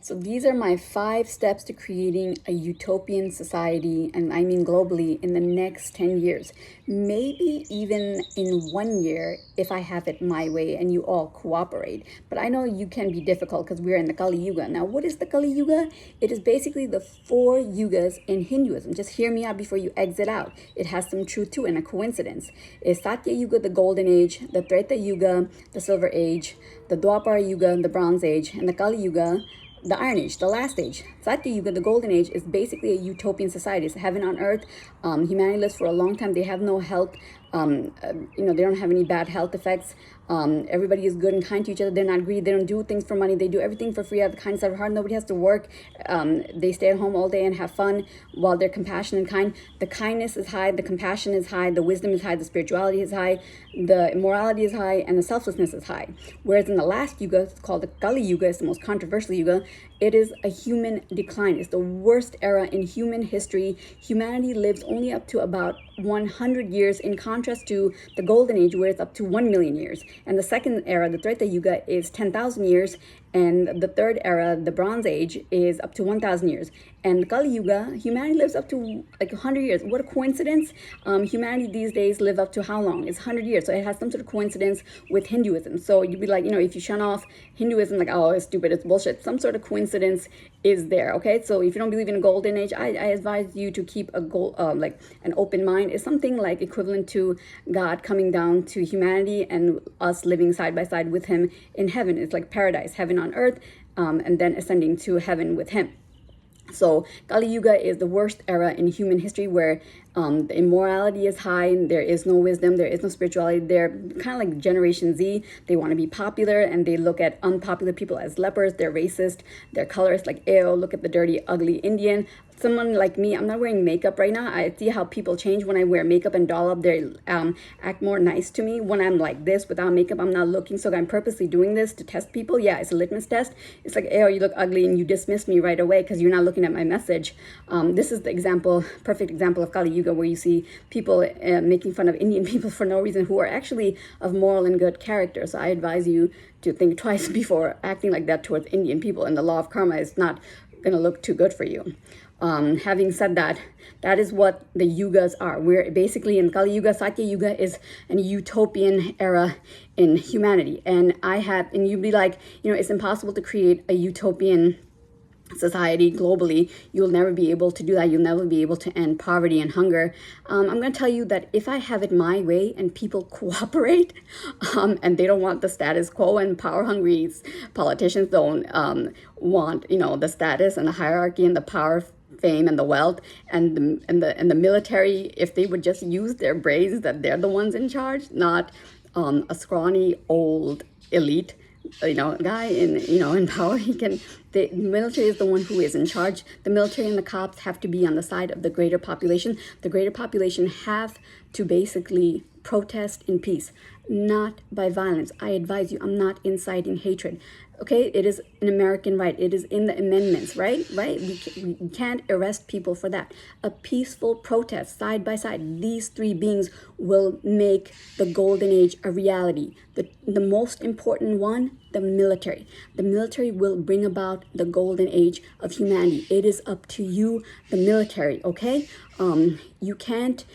So these are my 5 steps to creating a utopian society, and I mean globally, in the next 10 years. Maybe even in 1 year if I have it my way and you all cooperate. But I know you can be difficult because we're in the Kali Yuga. Now, what is the Kali Yuga? It is basically the 4 yugas in Hinduism. Just hear me out before you exit out. It has some truth to it and a coincidence. Is Satya Yuga the Golden Age, the Treta Yuga, the Silver Age, the Dwapara Yuga, the Bronze Age, and the Kali Yuga, the Iron Age, the last age. Satya Yuga, the Golden Age, is basically a utopian society. It's heaven on earth. Humanity lives for a long time. They have no health. They don't have any bad health effects. Everybody is good and kind to each other. They're not greedy. They don't do things for money. They do everything for free out of the kindness of their heart. Nobody has to work. They stay at home all day and have fun while they're compassionate and kind. The kindness is high. The compassion is high. The wisdom is high. The spirituality is high. The morality is high. And the selflessness is high. Whereas in the last yuga, it's called the Kali Yuga, it's the most controversial yuga. It is a human decline. It's the worst era in human history. Humanity lives only up to about 100 years, in contrast to the Golden Age, where it's up to 1 million years. And the second era, the Treta Yuga, is 10,000 years. And the third era, the Bronze Age, is up to 1,000 years. And the Kali Yuga, humanity lives up to like 100 years. What a coincidence. Humanity these days live up to how long? It's 100 years. So it has some sort of coincidence with Hinduism. So you'd be like, if you shun off Hinduism, like, oh, it's stupid, it's bullshit. Some sort of coincidence is there, okay? So if you don't believe in a golden age, I advise you to keep like an open mind. It's something like equivalent to God coming down to humanity and us living side by side with him in heaven. It's like paradise, heaven on earth, and then ascending to heaven with him. So Kali Yuga is the worst era in human history, where the immorality is high, there is no wisdom, there is no spirituality. They're kind of like Generation Z. They want to be popular and they look at unpopular people as lepers. They're racist, they're colorist, like, ew, look at the dirty, ugly Indian. Someone like me, I'm not wearing makeup right now. I see how people change when I wear makeup and doll up. They act more nice to me when I'm like this without makeup. I'm not looking, so I'm purposely doing this to test people. Yeah, it's a litmus test. It's like, ew, you look ugly, and you dismiss me right away because you're not looking at my message. This is the perfect example of Kali Yuga, where you see people making fun of Indian people for no reason, who are actually of moral and good character. So I advise you to think twice before acting like that towards Indian people, and the law of karma is not going to look too good for you. Having said that, that is what the yugas are. We're basically in Kali Yuga. Satya Yuga is an utopian era in humanity. And you'd be like, it's impossible to create a utopian society globally. You'll never be able to do that. You'll never be able to end poverty and hunger. I'm going to tell you that if I have it my way and people cooperate, and they don't want the status quo, and power hungry politicians don't want the status and the hierarchy and the power, fame, and the wealth, and the military, if they would just use their brains, that they're the ones in charge, not a scrawny old elite guy in power. The military is the one who is in charge. The military and the cops have to be on the side of the greater population. The greater population have to basically protest in peace, not by violence. I advise you, I'm not inciting hatred. Okay, it is an American right. It is in the amendments, right? We can't arrest people for that. A peaceful protest, side by side, these three beings will make the golden age a reality. The most important one, the military. The military will bring about the golden age of humanity. It is up to you, the military, okay? You can't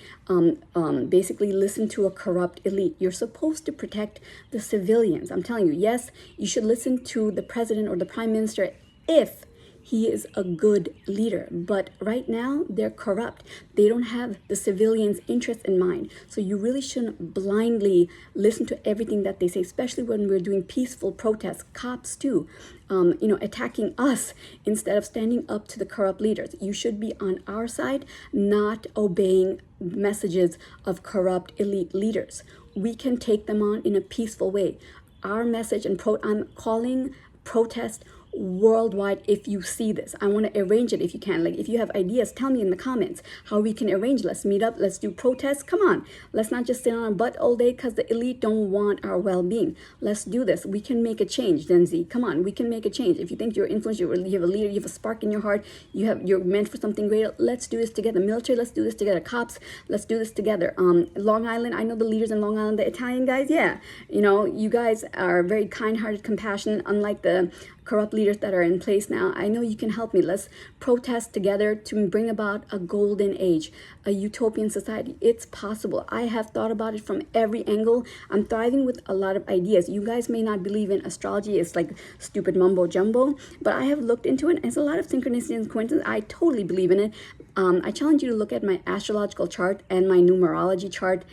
basically listen to a corrupt elite. You're supposed to protect the civilians. I'm telling you, yes, you should listen to the president or the prime minister if he is a good leader. But right now, they're corrupt. They don't have the civilians' interests in mind. So you really shouldn't blindly listen to everything that they say, especially when we're doing peaceful protests. Cops too, attacking us instead of standing up to the corrupt leaders. You should be on our side, not obeying messages of corrupt elite leaders. We can take them on in a peaceful way. Our message, and I'm calling protest worldwide. If you see this, I want to arrange it if you can. Like, if you have ideas, tell me in the comments how we can arrange. Let's meet up, let's do protests. Come on, let's not just sit on our butt all day because the elite don't want our well-being. Let's do this. We can make a change. Gen Z, come on, we can make a change. If you think you're influential, you have a leader, you have a spark in your heart, you're meant for something greater, let's do this together. Military, let's do this together. Cops, let's do this together. Long Island, I know the leaders in Long Island, the Italian guys, yeah, you guys are very kind-hearted, compassionate, unlike the corrupt leaders that are in place now, I know you can help me. Let's protest together to bring about a golden age, a utopian society. It's possible. I have thought about it from every angle. I'm thriving with a lot of ideas. You guys may not believe in astrology. It's like stupid mumbo jumbo, but I have looked into it. It's a lot of synchronicity and coincidence. I totally believe in it. I challenge you to look at my astrological chart and my numerology chart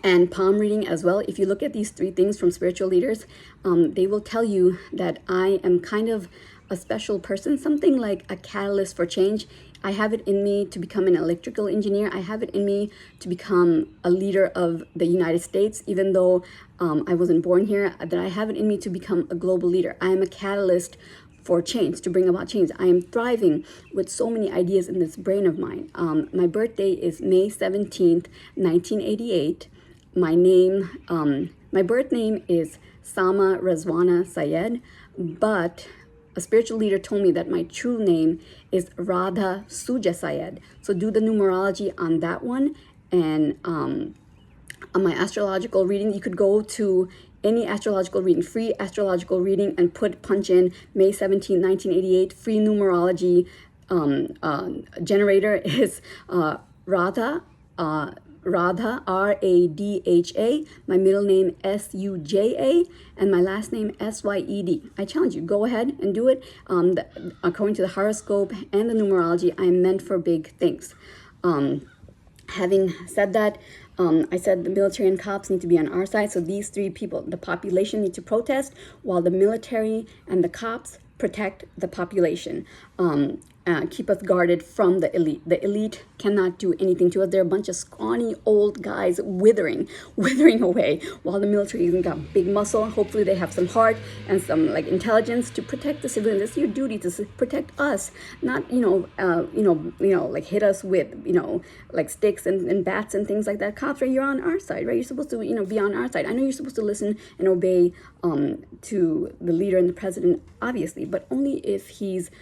and palm reading as well. If you look at these three things from spiritual leaders, they will tell you that I am kind of a special person, something like a catalyst for change. I have it in me to become an electrical engineer. I have it in me to become a leader of the United States, even though I wasn't born here, that I have it in me to become a global leader. I am a catalyst for change, to bring about change. I am thriving with so many ideas in this brain of mine. My birthday is May 17th, 1988. My name, my birth name is Sama Razwana Sayed, but a spiritual leader told me that my true name is Radha Suja Sayed. So do the numerology on that one. And on my astrological reading, you could go to any astrological reading, free astrological reading, and punch in May 17, 1988. Free numerology generator is Radha. Radha, Radha. My middle name Suja, and my last name Syed. I challenge you, go ahead and do it. According to the horoscope and the numerology, I am meant for big things. Having said that, I said the military and cops need to be on our side. So these three people, the population, need to protest, while the military and the cops protect the population. Keep us guarded from the elite. The elite cannot do anything to us. They're a bunch of scrawny old guys withering away, while the military has got big muscle. Hopefully they have some heart and some like intelligence to protect the civilians. It's your duty to protect us, not like hit us with like sticks and bats and things like that. Cops, right? You're on our side, right? You're supposed to be on our side. I know you're supposed to listen and obey to the leader and the president, obviously, but only if he's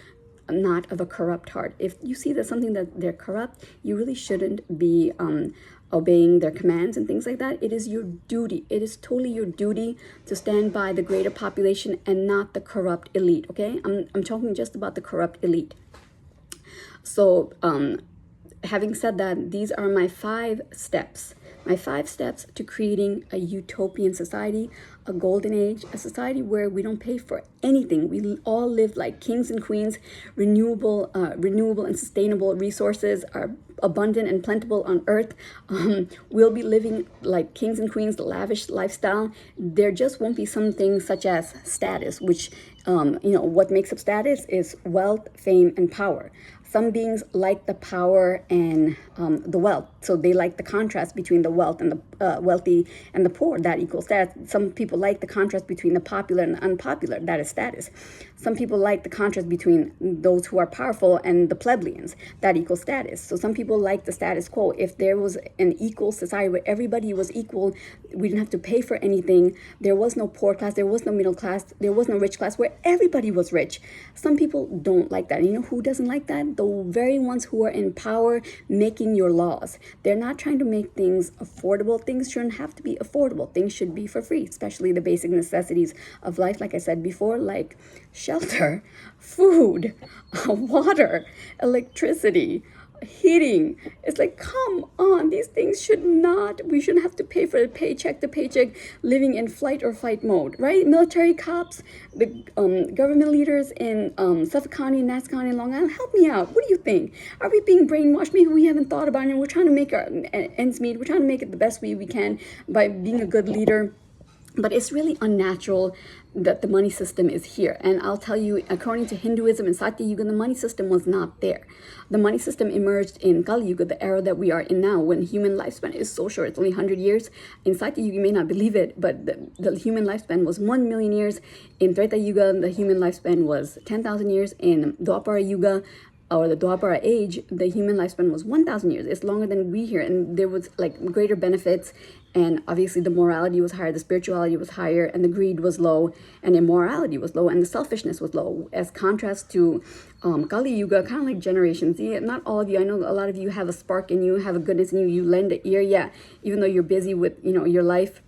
not of a corrupt heart. If you see that something that they're corrupt, you really shouldn't be obeying their commands and things like that. It is your duty. It is totally your duty to stand by the greater population and not the corrupt elite. Okay, I'm talking just about the corrupt elite. So having said that, these are my 5 steps. My 5 steps to creating a utopian society, a golden age, a society where we don't pay for anything. We all live like kings and queens. Renewable and sustainable resources are abundant and plentiful on earth. We'll be living like kings and queens, lavish lifestyle. There just won't be some things such as status, which what makes up status is wealth, fame, and power. Some beings like the power and the wealth, so they like the contrast between the wealth and the wealthy and the poor. That equals status. Some people like the contrast between the popular and the unpopular. That is status. Some people like the contrast between those who are powerful and the plebeians. That equals status. So some people like the status quo. If there was an equal society where everybody was equal, we didn't have to pay for anything. There was no poor class. There was no middle class. There was no rich class, where everybody was rich. Some people don't like that. You know who doesn't like that? The very ones who are in power making your laws. They're not trying to make things affordable. Things shouldn't have to be affordable. Things should be for free, especially the basic necessities of life, like I said before, like shelter, food, water, electricity, heating. It's like, come on, these things we shouldn't have to pay for it paycheck to paycheck, living in flight or fight mode, right? Military, cops, the government leaders in Suffolk County, Nassau County, and Long Island, help me out. What do you think? Are we being brainwashed? Maybe we haven't thought about it, and we're trying to make our ends meet. We're trying to make it the best way we can by being a good leader. But it's really unnatural that the money system is here. And I'll tell you, according to Hinduism and Satya Yuga, the money system was not there. The money system emerged in Kali Yuga, the era that we are in now, when human lifespan is so short. It's only 100 years. In Satya Yuga, you may not believe it, but the human lifespan was 1 million years. In Treta Yuga, the human lifespan was 10,000 years. In Dwapara Yuga, or the Dwapara age, the human lifespan was 1,000 years. It's longer than we here, and there was like greater benefits, and obviously the morality was higher, the spirituality was higher, and the greed was low, and immorality was low, and the selfishness was low, as contrast to Kali Yuga, kind of like Generation Z. Not all of you, I know a lot of you have a spark in you, have a goodness in you, you lend an ear, yeah, even though you're busy with your life.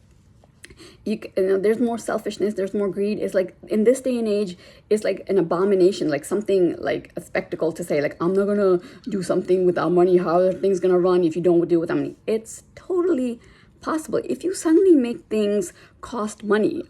There's more selfishness, there's more greed. It's like in this day and age, it's like an abomination, like something like a spectacle to say, like, I'm not gonna do something without money. How are things gonna run if you don't do it without money? It's totally possible. If you suddenly make things cost money,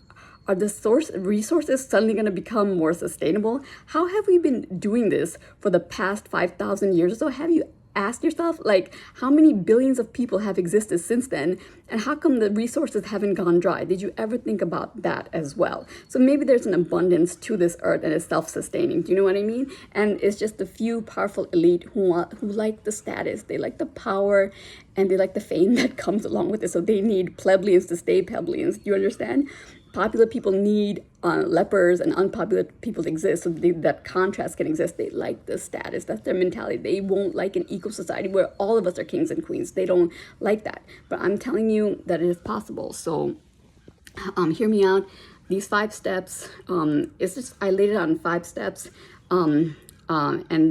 are the resources suddenly going to become more sustainable? How have we been doing this for the past 5,000 years or so? Have you asked yourself, like, how many billions of people have existed since then? And how come the resources haven't gone dry? Did you ever think about that as well? So maybe there's an abundance to this earth and it's self-sustaining. Do you know what I mean? And it's just a few powerful elite who like the status, they like the power, and they like the fame that comes along with it. So they need plebeians to stay plebeians. Do you understand? Popular people need lepers, and unpopular people to exist, so that contrast can exist. They like the status. That's their mentality. They won't like an equal society where all of us are kings and queens. They don't like that. But I'm telling you that it is possible. So hear me out. These 5 steps, it's just, I laid it out in 5 steps. And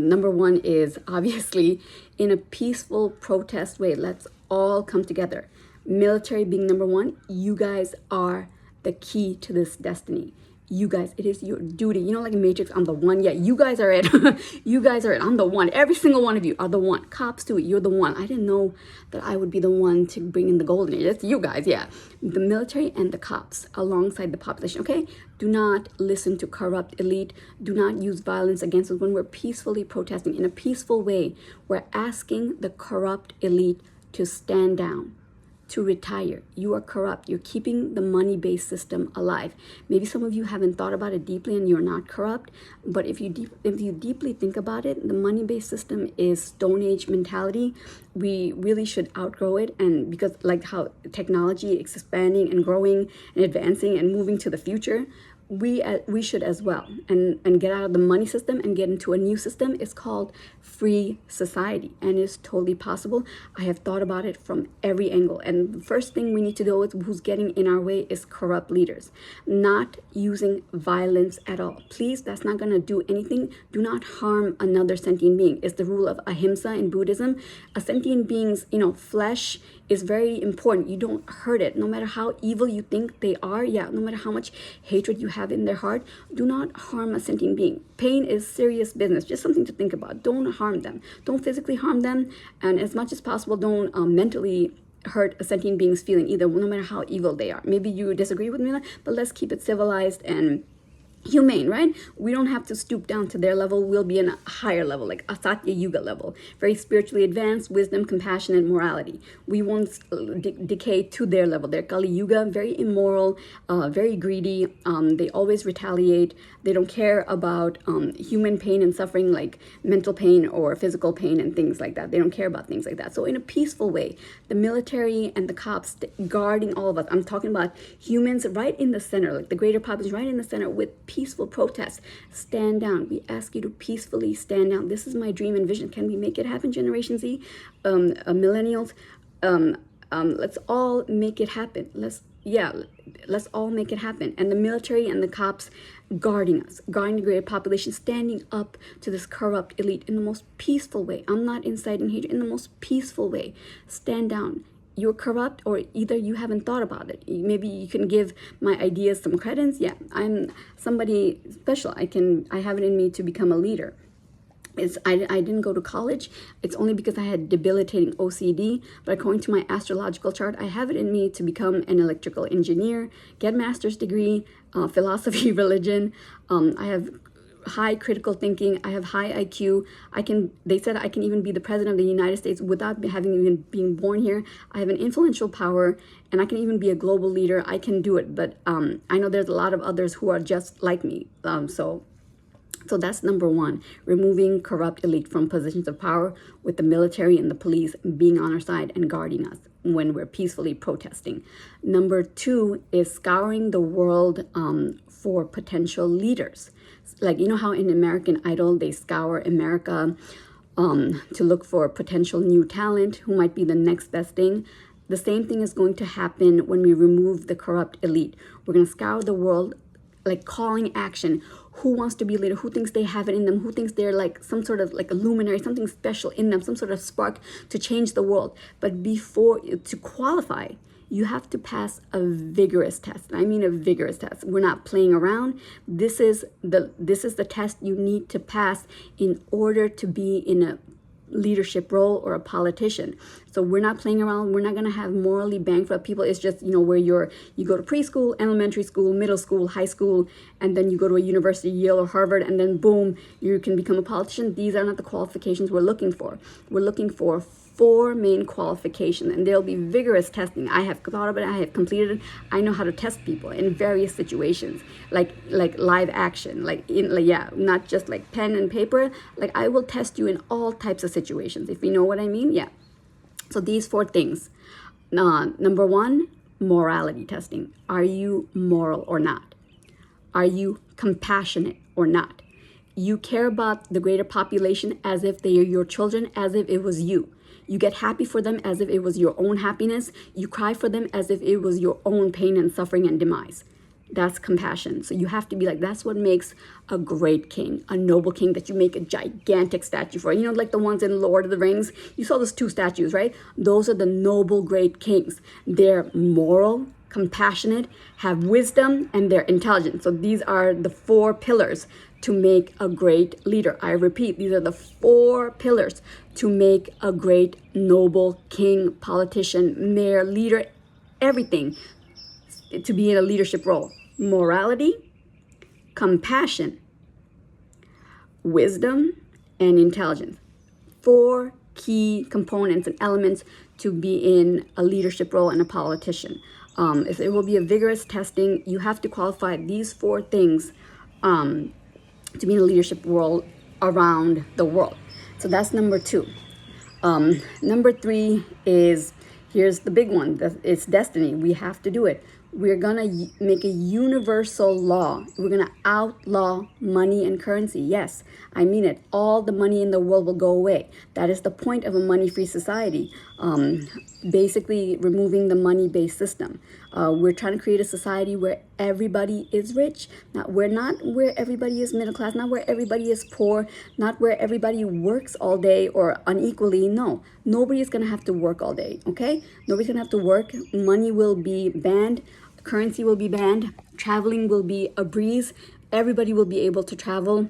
number 1 is obviously in a peaceful protest way. Let's all come together. Military being number 1. You guys are the key to this destiny. You guys, it is your duty. You know, like in Matrix, I'm the one. Yeah, you guys are it. You guys are it. I'm the one. Every single one of you are the one. Cops too, you're the one. I didn't know that I would be the one to bring in the golden age. That's you guys, yeah. The military and the cops alongside the population, okay? Do not listen to corrupt elite. Do not use violence against us when we're peacefully protesting. In a peaceful way, we're asking the corrupt elite to stand down, to retire. You are corrupt. You're keeping the money-based system alive. Maybe some of you haven't thought about it deeply and you're not corrupt, but if you deeply think about it, the money-based system is Stone Age mentality. We really should outgrow it, and because like how technology is expanding and growing and advancing and moving to the future, we should as well, and get out of the money system and get into a new system. It's called free society, and it's totally possible. I have thought about it from every angle, and the first thing we need to deal with who's getting in our way is corrupt leaders. Not using violence at all. Please, that's not going to do anything. Do not harm another sentient being. It's the rule of ahimsa in Buddhism. A sentient being's, flesh is very important. You don't hurt it. No matter how evil you think they are, no matter how much hatred you have in their heart, do not harm a sentient being. Pain is serious business. Just something to think about. Don't harm them. Don't physically harm them. And as much as possible, don't mentally hurt a sentient being's feeling either, no matter how evil they are. Maybe you disagree with me, but let's keep it civilized and humane, right? We don't have to stoop down to their level. We'll be in a higher level, like a Satya Yuga level, very spiritually advanced, wisdom, compassion, and morality. We won't decay to their level. They're Kali Yuga, very immoral, very greedy. They always retaliate. They don't care about human pain and suffering, like mental pain or physical pain and things like that. They don't care about things like that. So in a peaceful way, the military and the cops guarding all of us. I'm talking about humans right in the center, like the greater population right in the center with peaceful protest. Stand down. We ask you to peacefully stand down. This is my dream and vision. Can we make it happen, Generation Z, millennials? Let's all make it happen. Let's all make it happen. And the military and the cops guarding us, guarding the greater population, standing up to this corrupt elite in the most peaceful way. I'm not inciting hatred, in the most peaceful way. Stand down. You're corrupt, or either you haven't thought about it. Maybe you can give my ideas some credence. Yeah, I'm somebody special. I have it in me to become a leader. I didn't go to college. It's only because I had debilitating OCD. But according to my astrological chart, I have it in me to become an electrical engineer, get a master's degree, philosophy, religion. I have high critical thinking. I have high IQ. They said I can even be the president of the United States without having even being born here. I have an influential power, and I can even be a global leader. I can do it. But I know there's a lot of others who are just like me. So that's number 1, removing corrupt elite from positions of power, with the military and the police being on our side and guarding us when we're peacefully protesting. Number 2 is scouring the world for potential leaders. Like, you know how in American Idol, they scour America to look for potential new talent who might be the next best thing. The same thing is going to happen when we remove the corrupt elite. We're going to scour the world, like calling action. Who wants to be a leader? Who thinks they have it in them? Who thinks they're like some sort of like a luminary, something special in them, some sort of spark to change the world? But to qualify, You have to pass a vigorous test. I mean a vigorous test. We're not playing around. This is the test you need to pass in order to be in a leadership role or a politician. So we're not playing around. We're not going to have morally bankrupt people. It's just, where you go to preschool, elementary school, middle school, high school, and then you go to a university, Yale or Harvard, and then boom, you can become a politician. These are not the qualifications we're looking for. We're looking for 4 main qualifications, and there'll be vigorous testing. I have thought of it. I have completed it. I know how to test people in various situations, like live action, not just like pen and paper. Like I will test you in all types of situations, if you know what I mean. Yeah. So these 4 things. Number 1, morality testing. Are you moral or not? Are you compassionate or not? You care about the greater population as if they are your children, as if it was you. You get happy for them as if it was your own happiness. You cry for them as if it was your own pain and suffering and demise. That's compassion. So you have to be like, that's what makes a great king, a noble king that you make a gigantic statue for. Like the ones in Lord of the Rings. You saw those 2 statues, right? Those are the noble great kings. They're moral, compassionate, have wisdom, and they're intelligent. So these are the 4 pillars to make a great leader. I repeat, these are the 4 pillars to make a great noble king, politician, mayor, leader, everything to be in a leadership role. Morality, compassion, wisdom, and intelligence. 4 key components and elements to be in a leadership role and a politician. It will be a vigorous testing. You have to qualify these 4 things to be in a leadership role around the world. So that's number 2. Number 3 is, here's the big one. It's destiny. We have to do it. We're going to make a universal law. We're going to outlaw money and currency. Yes, I mean it. All the money in the world will go away. That is the point of a money-free society. Basically removing the money-based system. We're trying to create a society where everybody is rich. We're not where everybody is middle class, not where everybody is poor, not where everybody works all day or unequally. No, nobody is going to have to work all day, okay? Nobody's going to have to work. Money will be banned. Currency will be banned. Traveling will be a breeze. Everybody will be able to travel.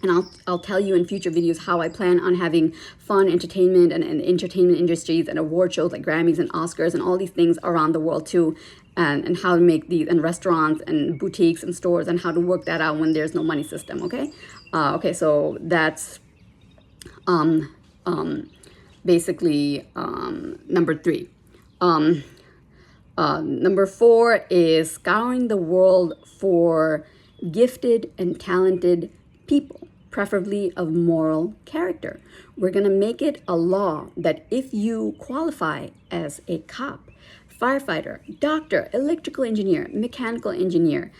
And I'll tell you in future videos how I plan on having fun entertainment and entertainment industries and award shows like Grammys and Oscars and all these things around the world too, and how to make these, and restaurants and boutiques and stores, and how to work that out when there's no money system. Okay, so that's basically number 3. Number 4 is scouring the world for gifted and talented people, preferably of moral character. We're going to make it a law that if you qualify as a cop, firefighter, doctor, electrical engineer, mechanical engineer,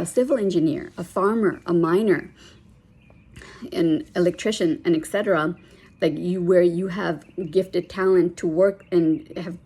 civil engineer, a farmer, a miner, an electrician, and etc., like where you have gifted talent to work and have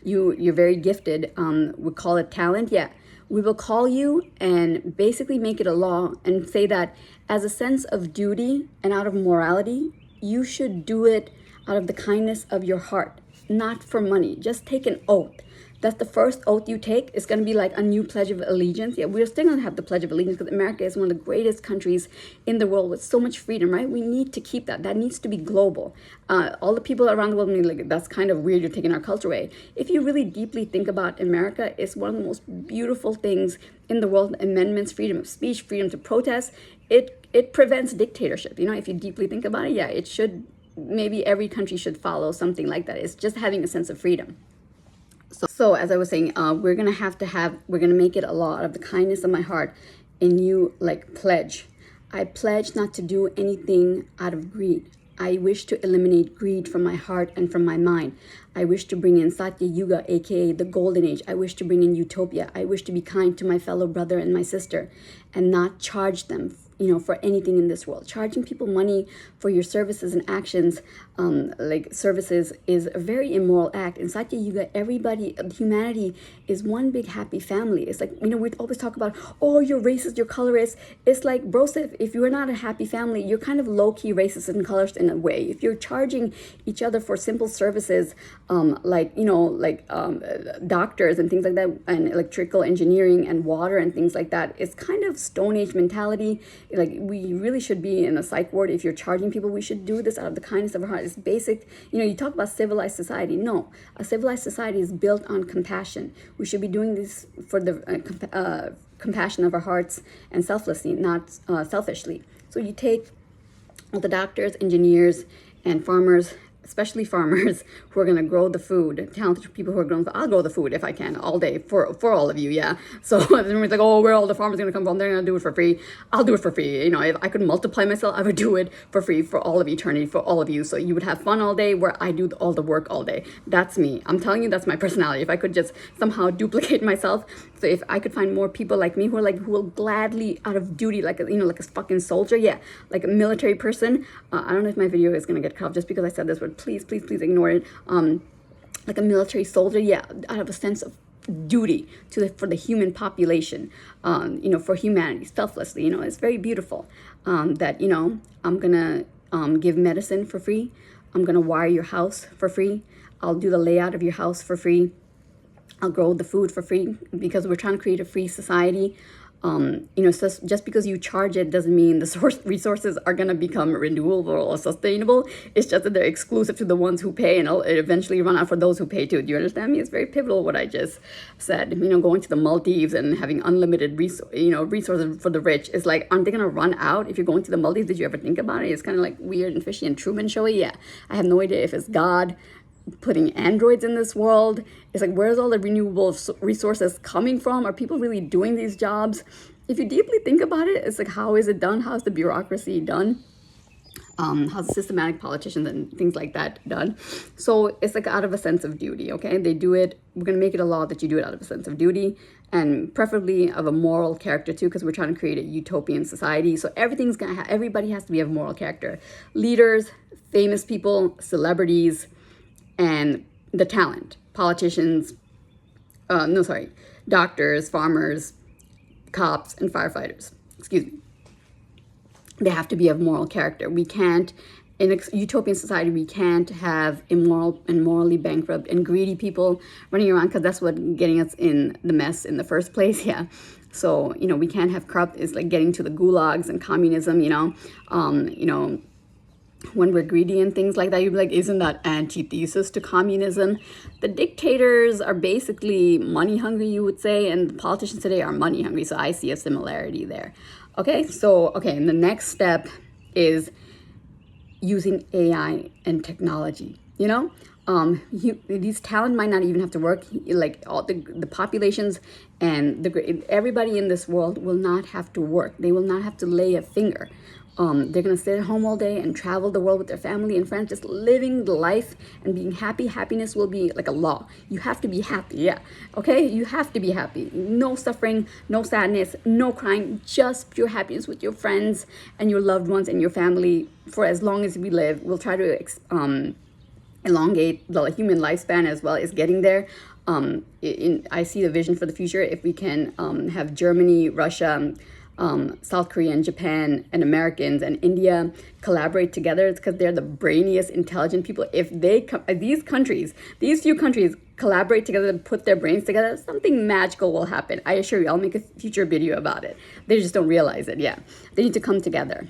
you're very gifted, we call it talent. Yeah, we will call you and basically make it a law and say that as a sense of duty and out of morality, you should do it out of the kindness of your heart, not for money. Just take an oath. That's the first oath you take. It's going to be like a new Pledge of Allegiance. Yeah, we're still going to have the Pledge of Allegiance because America is one of the greatest countries in the world with so much freedom, right? We need to keep that. That needs to be global. All the people around the world may like, that's kind of weird, you're taking our culture away. If you really deeply think about America, it's one of the most beautiful things in the world. Amendments, freedom of speech, freedom to protest. It prevents dictatorship. If you deeply think about it, yeah, it should, maybe every country should follow something like that. It's just having a sense of freedom. So as I was saying, we're going to make it a law out of the kindness of my heart, and you pledge. I pledge not to do anything out of greed. I wish to eliminate greed from my heart and from my mind. I wish to bring in Satya Yuga, aka the Golden Age. I wish to bring in utopia. I wish to be kind to my fellow brother and my sister and not charge them for anything in this world. Charging people money for your services and actions, services, is a very immoral act. In Satya Yuga, humanity is one big happy family. It's like, we always talk about, oh, you're racist, you're colorist. It's like, bro, if you're not a happy family, you're kind of low-key racist and colorist in a way. If you're charging each other for simple services, like doctors and things like that, and electrical engineering and water and things like that. It's kind of Stone Age mentality. Like, we really should be in a psych ward. If you're charging people, we should do this out of the kindness of our heart. It's basic. You talk about civilized society. No, a civilized society is built on compassion. We should be doing this for the compassion of our hearts and selflessly, not selfishly. So you take all the doctors, engineers, and farmers, especially farmers who are going to grow the food, talented people who are growing. I'll grow the food if I can all day for all of you. Yeah. So then we're like, oh, where are all the farmers going to come from? They're going to do it for free. I'll do it for free. If I could multiply myself, I would do it for free for all of eternity, for all of you. So you would have fun all day where I do all the work all day. That's me. I'm telling you, that's my personality. If I could just somehow duplicate myself. So if I could find more people like me who will gladly, out of duty, like a fucking soldier, yeah, like a military person. I don't know if my video is gonna get cut off just because I said this word. Please ignore it. Like a military soldier, yeah, out of a sense of duty for the human population, for humanity, selflessly. It's very beautiful. That I'm gonna give medicine for free. I'm gonna wire your house for free. I'll do the layout of your house for free. I'll grow the food for free, because we're trying to create a free society. So just because you charge it doesn't mean the resources are going to become renewable or sustainable. It's just that they're exclusive to the ones who pay, and it'll eventually run out for those who pay too. Do you understand me? It's very pivotal what I just said. Going to the Maldives and having unlimited resources for the rich is like, aren't they going to run out if you're going to the Maldives? Did you ever think about it? It's kind of like weird and fishy and Truman Showy. Yeah, I have no idea if it's God putting androids in this world. It's like, where's all the renewable resources coming from? Are people really doing these jobs? If you deeply think about it, it's like, how is it done? How's the bureaucracy done? How's the systematic politicians and things like that done? So it's like out of a sense of duty, okay? They do it. We're going to make it a law that you do it out of a sense of duty, and preferably of a moral character too, because we're trying to create a utopian society. So everything's going to everybody has to be of moral character. Leaders, famous people, celebrities, and the talent, politicians, doctors, farmers, cops, and firefighters. Excuse me. They have to be of moral character. We can't, in a utopian society, we can't have immoral and morally bankrupt and greedy people running around, because that's what getting us in the mess in the first place. Yeah. So, we can't have corrupt. It's like getting to the gulags and communism, when we're greedy and things like that, you'd be like, isn't that antithesis to communism? The dictators are basically money hungry, you would say, and the politicians today are money hungry. So I see a similarity there. Okay, and the next step is using AI and technology. These talent might not even have to work. Like all the populations and everybody in this world will not have to work. They will not have to lay a finger. They're going to stay at home all day and travel the world with their family and friends, just living the life and being happy. Happiness will be like a law. You have to be happy. Yeah. Okay. You have to be happy. No suffering, no sadness, no crying, just pure happiness with your friends and your loved ones and your family for as long as we live. We'll try to elongate the human lifespan as well as getting there. I see the vision for the future. If we can have Germany, Russia, South Korea and Japan and Americans and India collaborate together, it's because they're the brainiest, intelligent people. If these few countries collaborate together and put their brains together, something magical will happen. I assure you, I'll make a future video about it. They just don't realize it. Yeah, they need to come together.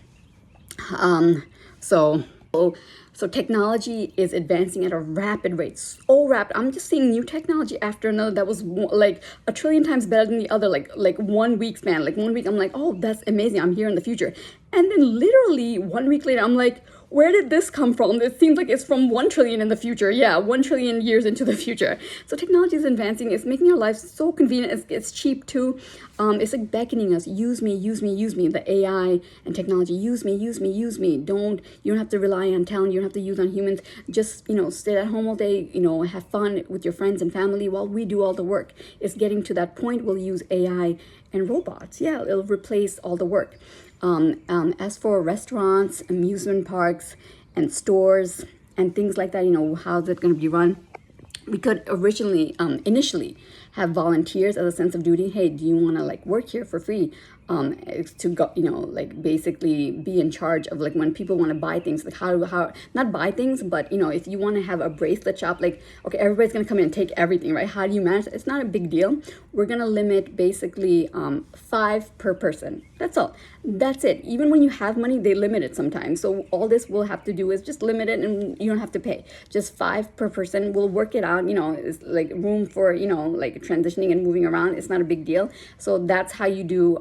So technology is advancing at a rapid rate, so rapid. I'm just seeing new technology after another that was like a trillion times better than the other, like 1 week span. Like 1 week, I'm like, oh, that's amazing. I'm here in the future. And then literally 1 week later, I'm like, where did this come from? It seems like it's from 1 trillion in the future. Yeah, 1 trillion years into the future. So technology is advancing. It's making our lives so convenient. It's cheap too. It's like beckoning us. Use me, use me, use me. The AI and technology. Use me, use me, use me. You don't have to rely on talent. You don't have to use on humans. Just, stay at home all day. Have fun with your friends and family while we do all the work. It's getting to that point. We'll use AI and robots. Yeah, it'll replace all the work. As for restaurants, amusement parks, and stores and things like that, how's it going to be run? We could initially have volunteers as a sense of duty. Hey, do you want to work here for free? to go, like basically be in charge of like when people want to buy things, like how not buy things, but if you want to have a bracelet shop, like okay, everybody's gonna come in and take everything, right? How do you manage it? It's not a big deal. We're gonna limit basically 5 per person. That's all. That's it. Even when you have money, they limit it sometimes. So all this will have to do is just limit it, and you don't have to pay. Just 5 per person. We'll work it out. It's like room for like transitioning and moving around. It's not a big deal. So that's how you do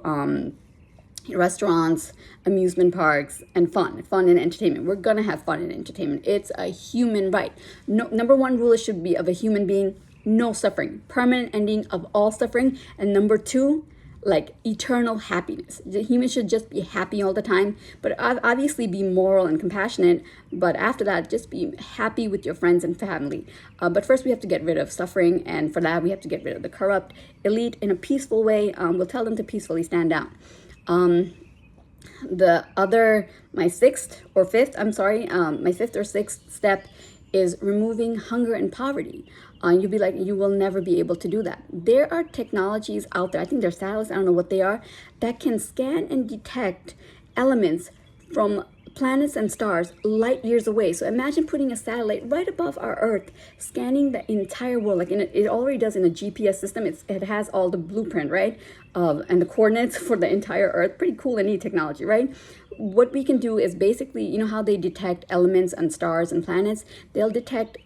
restaurants, amusement parks, and fun and entertainment. We're gonna have fun and entertainment. It's a human right. No, number one rule should be of a human being: no suffering, permanent ending of all suffering. And number two, like eternal happiness. The humans should just be happy all the time, but obviously be moral and compassionate. But after that, just be happy with your friends and family. But first, we have to get rid of suffering, and for that, we have to get rid of the corrupt elite in a peaceful way. We'll tell them to peacefully stand down. My fifth or sixth step is removing hunger and poverty. You'll be like, you will never be able to do that. There are technologies out there, I think they're satellites, I don't know what they are, that can scan and detect elements from planets and stars light years away. So imagine putting a satellite right above our Earth, scanning the entire world. Like it already does in a GPS system. It has all the blueprint, right? And the coordinates for the entire Earth. Pretty cool and neat technology, right? What we can do is basically, how they detect elements and stars and planets? They'll detect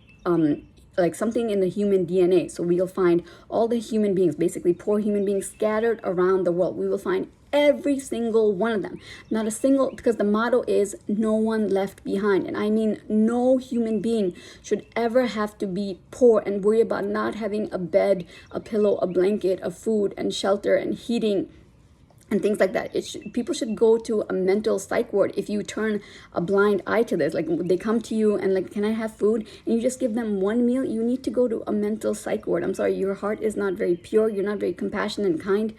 like something in the human DNA. So we'll find all the human beings, basically poor human beings scattered around the world. We will find every single one of them. Not a single, because the motto is no one left behind. And I mean, no human being should ever have to be poor and worry about not having a bed, a pillow, a blanket, a food and shelter and heating and things like that. People should go to a mental psych ward if you turn a blind eye to this. Like they come to you and like, can I have food? And you just give them one meal. You need to go to a mental psych ward. I'm sorry, your heart is not very pure. You're not very compassionate and kind.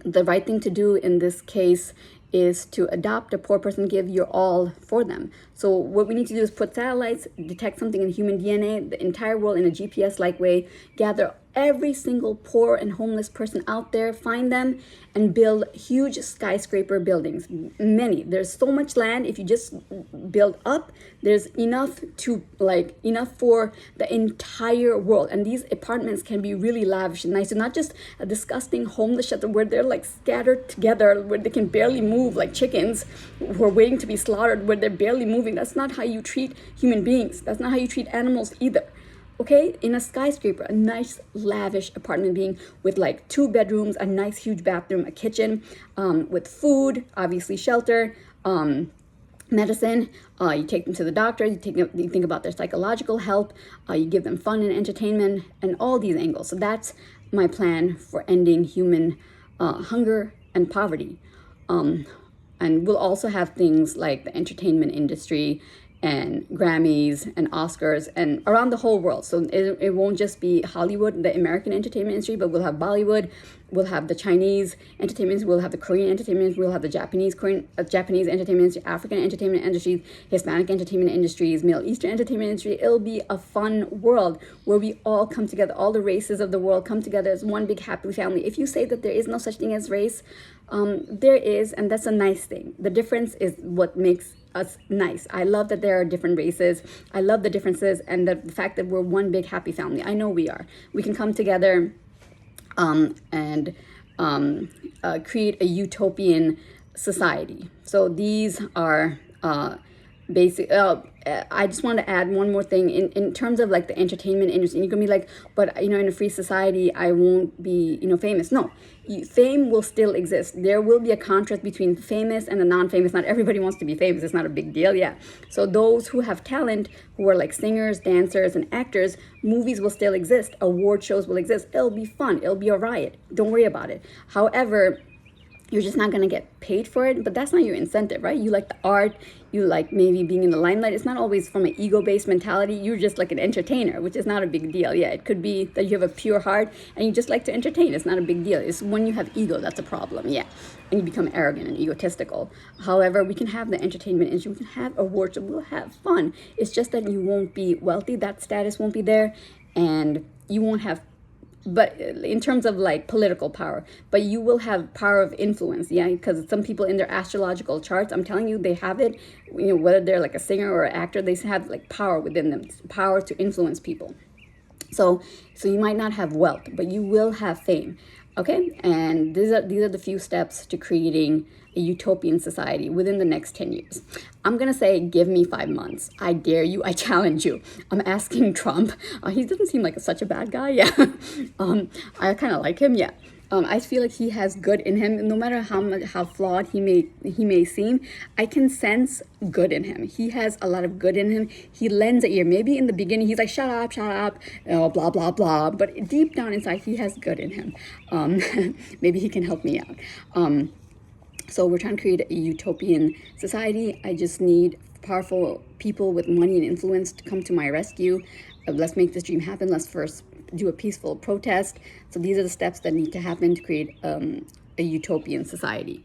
The right thing to do in this case is to adopt a poor person, give your all for them. So what we need to do is put satellites, detect something in human DNA, the entire world in a GPS-like way, gather every single poor and homeless person out there, find them, and build huge skyscraper buildings. Many. There's so much land. If you just build up, there's enough for the entire world. And these apartments can be really lavish and nice. So not just a disgusting homeless shelter where they're like scattered together, where they can barely move like chickens who are waiting to be slaughtered, where they're barely moving. That's not how you treat human beings. That's not how you treat animals either. Okay, in a skyscraper, a nice lavish apartment being with like 2 bedrooms, a nice huge bathroom, a kitchen, with food, obviously shelter, medicine. You take them to the doctor. You think about their psychological health. You give them fun and entertainment and all these angles. So that's my plan for ending human hunger and poverty. And we'll also have things like the entertainment industry and Grammys and Oscars and around the whole world. So it won't just be Hollywood, the American entertainment industry, but we'll have Bollywood, we'll have the Chinese entertainment, we'll have the Korean entertainment, we'll have the Japanese entertainment industry, African entertainment industries, Hispanic entertainment industries, Middle Eastern entertainment industry. It'll be a fun world where we all come together, all the races of the world come together as one big happy family. If you say that there is no such thing as race, there is, and that's a nice thing. The difference is what makes us nice. I love that there are different races. I love the differences and the fact that we're one big happy family. I know we are. We can come together and create a utopian society. So these are basic. I just want to add one more thing in terms of like the entertainment industry. And you can be like, but in a free society, I won't be famous. No, fame will still exist. There will be a contrast between famous and the non-famous. Not everybody wants to be famous. It's not a big deal. Yeah. So those who have talent, who are like singers, dancers, and actors, movies will still exist. Award shows will exist. It'll be fun. It'll be a riot. Don't worry about it. However, you're just not going to get paid for it, but that's not your incentive, right? You like the art, you like maybe being in the limelight. It's not always from an ego-based mentality. You're just like an entertainer, which is not a big deal. Yeah, it could be that you have a pure heart and you just like to entertain. It's not a big deal. It's when you have ego, that's a problem, yeah. And you become arrogant and egotistical. However, we can have the entertainment industry, we can have awards, we'll have fun. It's just that you won't be wealthy, that status won't be there, and you won't have but in terms of like political power, but you will have power of influence, yeah, because some people in their astrological charts, I'm telling you, they have it, you know, whether they're like a singer or an actor, they have like power within them, power to influence people. So you might not have wealth, but you will have fame. Okay, and these are the few steps to creating a utopian society within the next 10 years. I'm gonna say, give me 5 months. I dare you. I challenge you. I'm asking Trump. He doesn't seem like such a bad guy. Yeah, I kind of like him. Yeah. I feel like he has good in him. No matter how flawed he may seem, I can sense good in him. He has a lot of good in him. He lends an ear. Maybe in the beginning he's like, shut up, oh, blah blah blah. But deep down inside, he has good in him. Maybe he can help me out. So we're trying to create a utopian society. I just need powerful people with money and influence to come to my rescue. Let's make this dream happen. Let's first do a peaceful protest. So these are the steps that need to happen to create a utopian society.